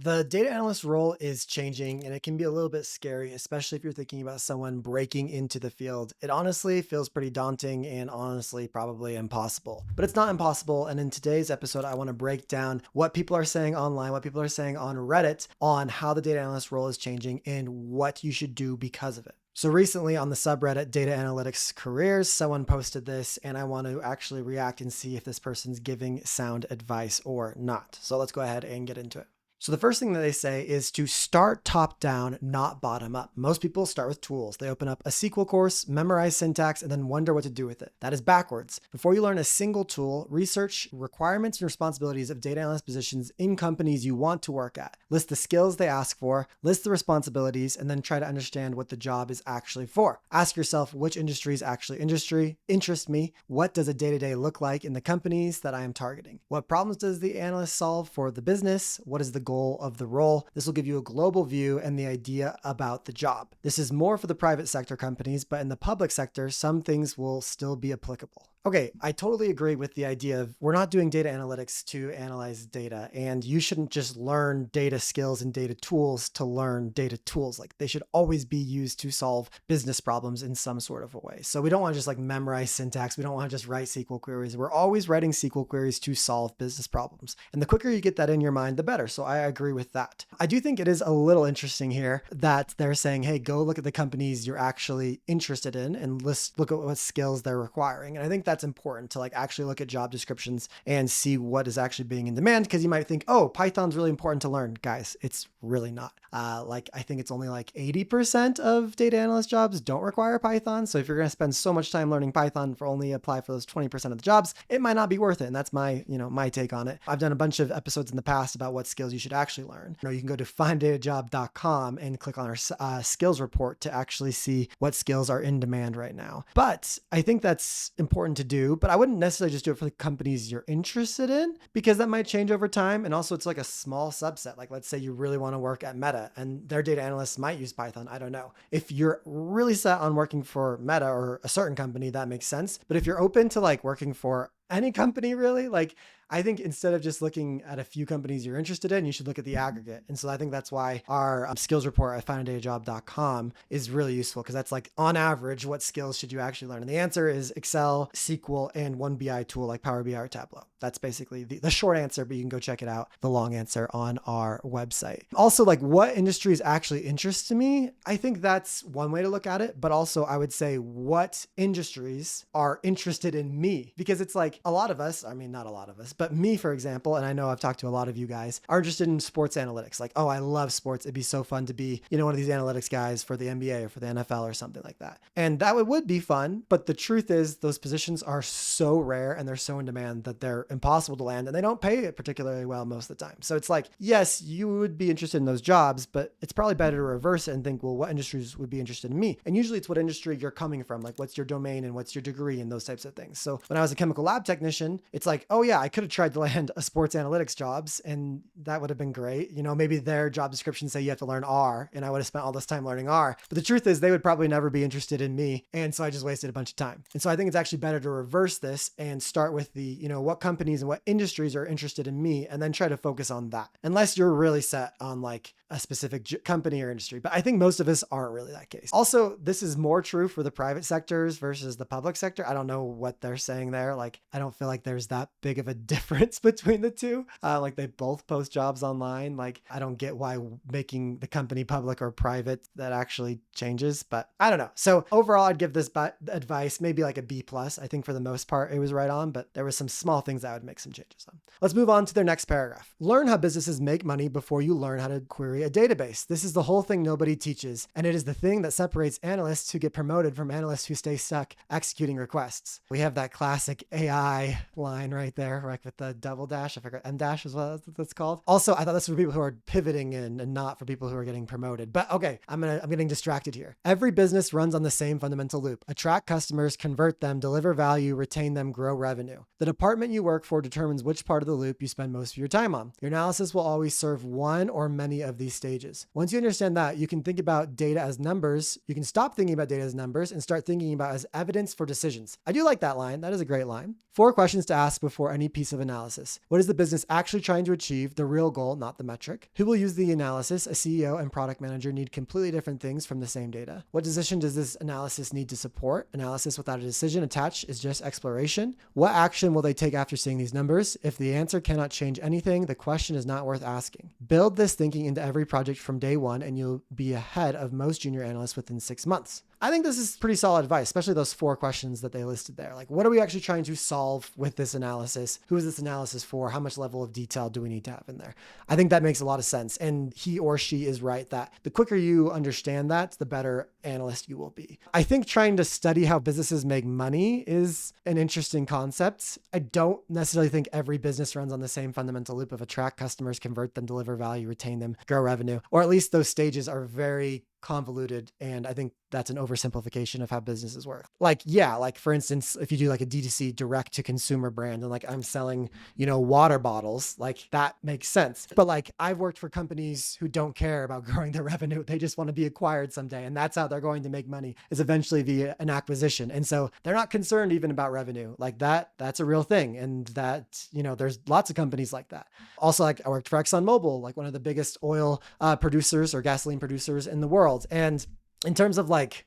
The data analyst role is changing and it can be a little bit scary, especially if you're thinking about someone breaking into the field. It honestly feels pretty daunting and honestly probably impossible. But it's not impossible. And in today's episode, I want to break down what people are saying online, what people are saying on Reddit on how the data analyst role is changing and what you should do because of it. So recently on the subreddit Data Analytics Careers, someone posted this and I want to actually react and see if this person's giving sound advice or not. So let's go ahead and get into it. So the first thing that they say is to start top down, not bottom up. Most people start with tools. They open up a SQL course, memorize syntax, and then wonder what to do with it. That is backwards. Before you learn a single tool, research requirements and responsibilities of data analyst positions in companies you want to work at. List the skills they ask for, list the responsibilities, and then try to understand what the job is actually for. Ask yourself which industries actually interest me. What does a day-to-day look like in the companies that I am targeting? What problems does the analyst solve for the business? What is the goal of the role? This will give you a global view and the idea about the job. This is more for the private sector companies, but in the public sector, some things will still be applicable. Okay, I totally agree with the idea of we're not doing data analytics to analyze data, and you shouldn't just learn data skills and data tools to learn data tools. Like they should always be used to solve business problems in some sort of a way. So we don't want to just like memorize syntax. We don't want to just write SQL queries. We're always writing SQL queries to solve business problems. And the quicker you get that in your mind, the better. So I agree with that. I do think it is a little interesting here that they're saying, hey, go look at the companies you're actually interested in and look at what skills they're requiring. And I think that's important to like actually look at job descriptions and see what is actually being in demand, because you might think, oh, Python's really important to learn. Guys, it's really not. I think it's only like 80% of data analyst jobs don't require Python. So if you're going to spend so much time learning Python for only apply for those 20% of the jobs, it might not be worth it. And that's my take on it. I've done a bunch of episodes in the past about what skills you should actually learn. You can go to finddatajob.com and click on our skills report to actually see what skills are in demand right now. But I think that's important to do, but I wouldn't necessarily just do it for the companies you're interested in, because that might change over time. And also it's like a small subset. Like let's say you really want to work at Meta and their data analysts might use Python. I don't know. If you're really set on working for Meta or a certain company, that makes sense. But if you're open to like working for any company really, like I think instead of just looking at a few companies you're interested in, you should look at the aggregate. And so I think that's why our skills report at finddatajob.com is really useful, because that's like on average, what skills should you actually learn? And the answer is Excel, SQL, and one BI tool like Power BI or Tableau. That's basically the short answer, but you can go check it out, the long answer on our website. Also, like what industries actually interest me? I think that's one way to look at it, but also I would say what industries are interested in me, because it's like a lot of us, I mean, not a lot of us, but me, for example, and I know I've talked to a lot of you guys, are interested in sports analytics. Like, oh, I love sports. It'd be so fun to be, one of these analytics guys for the NBA or for the NFL or something like that. And that would be fun. But the truth is those positions are so rare and they're so in demand that they're impossible to land and they don't pay it particularly well most of the time. So it's like, yes, you would be interested in those jobs, but it's probably better to reverse it and think, well, what industries would be interested in me? And usually it's what industry you're coming from, like what's your domain and what's your degree and those types of things. So when I was a chemical lab technician, it's like, oh yeah, I could have tried to land a sports analytics jobs and that would have been great. Maybe their job descriptions say you have to learn R and I would have spent all this time learning R. But the truth is they would probably never be interested in me. And so I just wasted a bunch of time. And so I think it's actually better to reverse this and start with the, what companies and what industries are interested in me and then try to focus on that. Unless you're really set on like a specific company or industry. But I think most of us aren't really that case. Also, this is more true for the private sectors versus the public sector. I don't know what they're saying there. Like, I don't feel like there's that big of a difference between the two. Like they both post jobs online. Like, I don't get why making the company public or private that actually changes, but I don't know. So overall, I'd give this advice maybe like a B plus. I think for the most part, it was right on, but there were some small things that I would make some changes on. Let's move on to their next paragraph. Learn how businesses make money before you learn how to query a database. This is the whole thing nobody teaches, and it is the thing that separates analysts who get promoted from analysts who stay stuck executing requests. We have that classic AI line right there, like with the double dash. I forgot, M dash is what that's called. Also, I thought this was for people who are pivoting in and not for people who are getting promoted. But okay, I'm getting distracted here. Every business runs on the same fundamental loop. Attract customers, convert them, deliver value, retain them, grow revenue. The department you work for determines which part of the loop you spend most of your time on. Your analysis will always serve one or many of these these stages. Once you understand that, you can think about data as numbers. You can stop thinking about data as numbers and start thinking about as evidence for decisions. I do like that line. That is a great line. 4 questions to ask before any piece of analysis. What is the business actually trying to achieve? The real goal, not the metric. Who will use the analysis? A CEO and product manager need completely different things from the same data. What decision does this analysis need to support? Analysis without a decision attached is just exploration. What action will they take after seeing these numbers? If the answer cannot change anything, the question is not worth asking. Build this thinking into every project from day one, and you'll be ahead of most junior analysts within 6 months. I think this is pretty solid advice, especially those 4 questions that they listed there. Like, what are we actually trying to solve with this analysis? Who is this analysis for? How much level of detail do we need to have in there? I think that makes a lot of sense. And he or she is right that the quicker you understand that, the better analyst you will be. I think trying to study how businesses make money is an interesting concept. I don't necessarily think every business runs on the same fundamental loop of attract customers, convert them, deliver value, retain them, grow revenue, or at least those stages are very convoluted. And I think that's an oversimplification of how businesses work. Like, yeah, like for instance, if you do like a D2C direct to consumer brand and like I'm selling, water bottles, like that makes sense. But like I've worked for companies who don't care about growing their revenue. They just want to be acquired someday. And that's how they're going to make money, is eventually via an acquisition. And so they're not concerned even about revenue. Like that's a real thing. And that, there's lots of companies like that. Also, like I worked for ExxonMobil, like one of the biggest oil producers or gasoline producers in the world. And in terms of like,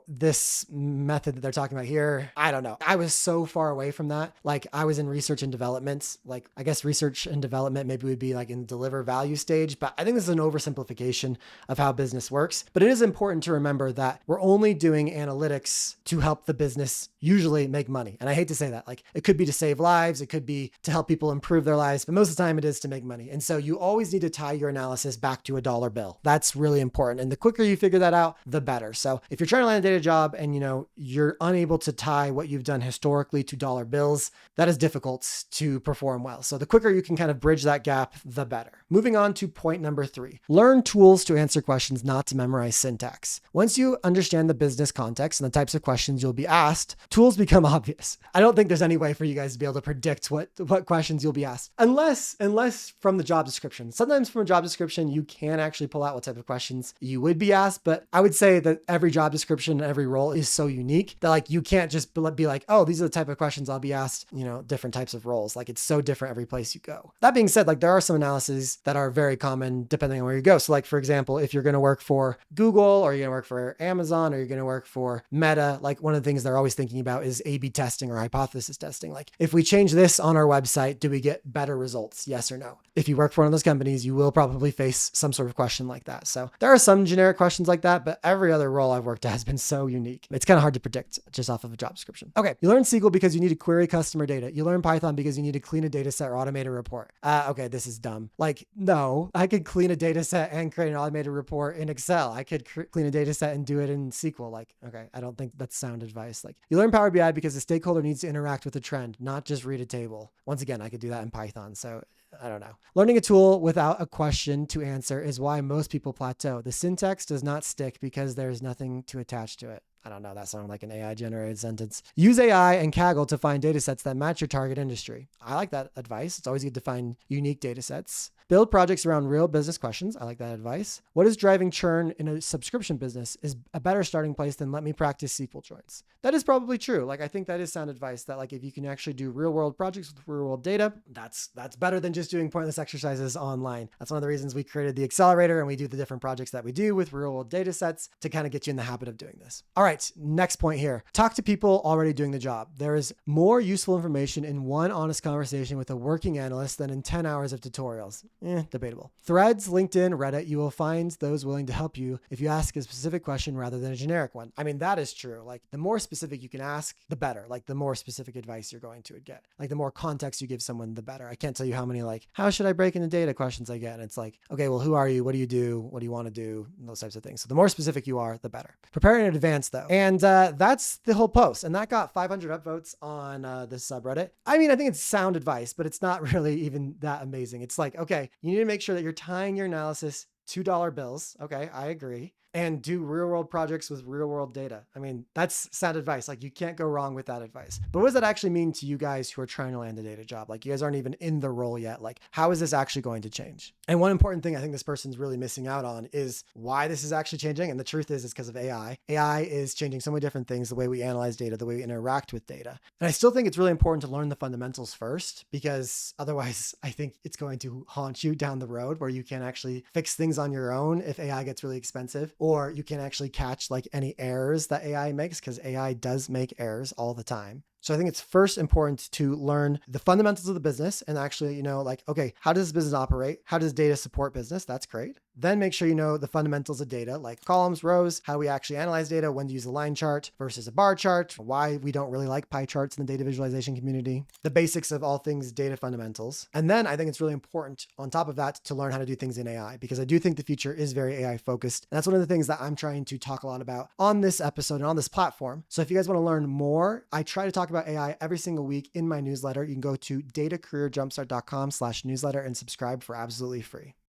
this method that they're talking about here, I don't know. I was so far away from that. Like I was in research and development. Like I guess research and development maybe would be like in deliver value stage, but I think this is an oversimplification of how business works. But it is important to remember that we're only doing analytics to help the business usually make money. And I hate to say that, like it could be to save lives. It could be to help people improve their lives, but most of the time it is to make money. And so you always need to tie your analysis back to a dollar bill. That's really important. And the quicker you figure that out, the better. So if you're trying to land a data job and you're unable to tie what you've done historically to dollar bills, that is difficult to perform well. So the quicker you can kind of bridge that gap, the better. Moving on to point number 3, learn tools to answer questions, not to memorize syntax. Once you understand the business context and the types of questions you'll be asked, tools become obvious. I don't think there's any way for you guys to be able to predict what questions you'll be asked, unless from the job description. Sometimes from a job description, you can actually pull out what type of questions you would be asked, but I would say that every job description, every role is so unique that like you can't just be like, oh, these are the type of questions I'll be asked, different types of roles. Like it's so different every place you go. That being said, like there are some analyses that are very common depending on where you go. So like, for example, if you're going to work for Google or you're going to work for Amazon or you're going to work for Meta, like one of the things they're always thinking about is A/B testing or hypothesis testing. Like if we change this on our website, do we get better results? Yes or no? If you work for one of those companies, you will probably face some sort of question like that. So there are some generic questions like that, but every other role I've worked at has been so unique. It's kind of hard to predict just off of a job description. Okay. You learn SQL because you need to query customer data. You learn Python because you need to clean a data set or automate a report. Okay. This is dumb. Like, no, I could clean a data set and create an automated report in Excel. I could clean a data set and do it in SQL. Like, okay. I don't think that's sound advice. Like you learn Power BI because the stakeholder needs to interact with a trend, not just read a table. Once again, I could do that in Python. So I don't know. Learning a tool without a question to answer is why most people plateau. The syntax does not stick because there's nothing to attach to it. I don't know. That sounded like an AI generated sentence. Use AI and Kaggle to find data sets that match your target industry. I like that advice. It's always good to find unique data sets. Build projects around real business questions. I like that advice. What is driving churn in a subscription business is a better starting place than let me practice SQL joins. That is probably true. Like, I think that is sound advice that like, if you can actually do real world projects with real world data, that's better than just doing pointless exercises online. That's one of the reasons we created the accelerator and we do the different projects that we do with real world data sets to kind of get you in the habit of doing this. All right. Next point here. Talk to people already doing the job. There is more useful information in one honest conversation with a working analyst than in 10 hours of tutorials. Debatable. Threads, LinkedIn, Reddit, you will find those willing to help you if you ask a specific question rather than a generic one. I mean, that is true. Like the more specific you can ask, the better. Like the more specific advice you're going to get. Like the more context you give someone, the better. I can't tell you how many like, how should I break into data questions I get? And it's like, okay, well, who are you? What do you do? What do you want to do? And those types of things. So the more specific you are, the better. Prepare in advance though. And that's the whole post. And that got 500 upvotes on this subreddit. I mean, I think it's sound advice, but it's not really even that amazing. It's like, okay, you need to make sure that you're tying your analysis to dollar bills. Okay, I agree. and do real world projects with real world data. I mean, that's sound advice. Like, you can't go wrong with that advice. But what does that actually mean to you guys who are trying to land a data job? Like, you guys aren't even in the role yet. Like, how is this actually going to change? And one important thing I think this person's really missing out on is why this is actually changing. And the truth is, it's because of AI. AI is changing so many different things, the way we analyze data, the way we interact with data. And I still think it's really important to learn the fundamentals first, because otherwise I think it's going to haunt you down the road where you can't actually fix things on your own if AI gets really expensive, or you can actually catch like any errors that AI makes, because AI does make errors all the time. So I think it's first important to learn the fundamentals of the business and actually, like, okay, how does business operate? How does data support business? That's great. Then make sure you know the fundamentals of data, like columns, rows, how we actually analyze data, when to use a line chart versus a bar chart, why we don't really like pie charts in the data visualization community, the basics of all things data fundamentals. And then I think it's really important on top of that to learn how to do things in AI, because I do think the future is very AI focused. And that's one of the things that I'm trying to talk a lot about on this episode and on this platform. So if you guys want to learn more, I try to talk about AI every single week in my newsletter. You can go to datacareerjumpstart.com/newsletter and subscribe for absolutely free.